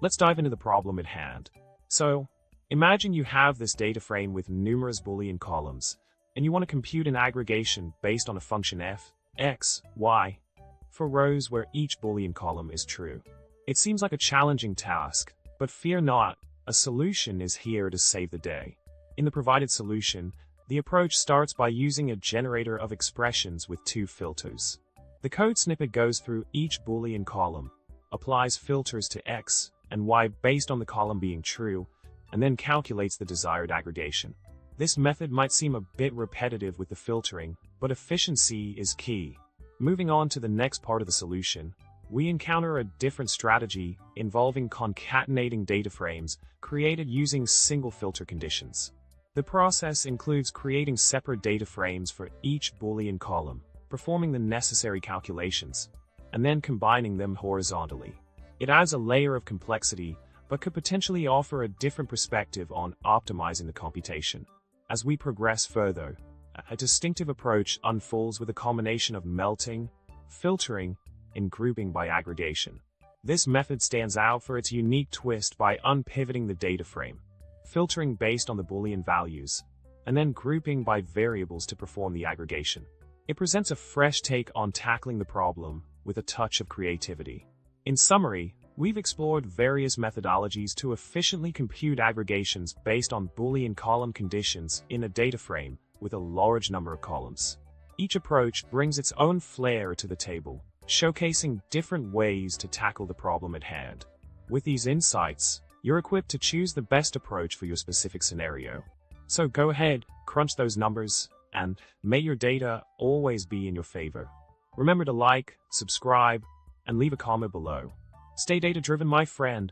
let's dive into the problem at hand. So, imagine you have this data frame with numerous Boolean columns, and you want to compute an aggregation based on a function f, x, y, for rows where each Boolean column is true. It seems like a challenging task, but fear not, a solution is here to save the day. In the provided solution, the approach starts by using a generator of expressions with two filters. The code snippet goes through each Boolean column, applies filters to x and y based on the column being true, and then calculates the desired aggregation. This method might seem a bit repetitive with the filtering, but efficiency is key. Moving on to the next part of the solution, we encounter a different strategy involving concatenating data frames created using single filter conditions. The process includes creating separate data frames for each Boolean column, performing the necessary calculations, and then combining them horizontally. It adds a layer of complexity, but could potentially offer a different perspective on optimizing the computation. As we progress further, a distinctive approach unfolds with a combination of melting, filtering, and grouping by aggregation. This method stands out for its unique twist by unpivoting the data frame, filtering based on the Boolean values, and then grouping by variables to perform the aggregation. It presents a fresh take on tackling the problem with a touch of creativity. In summary, we've explored various methodologies to efficiently compute aggregations based on Boolean column conditions in a data frame with a large number of columns. Each approach brings its own flair to the table, showcasing different ways to tackle the problem at hand. With these insights, you're equipped to choose the best approach for your specific scenario. So go ahead, crunch those numbers, and may your data always be in your favor. Remember to like, subscribe, and leave a comment below. Stay data-driven, my friend.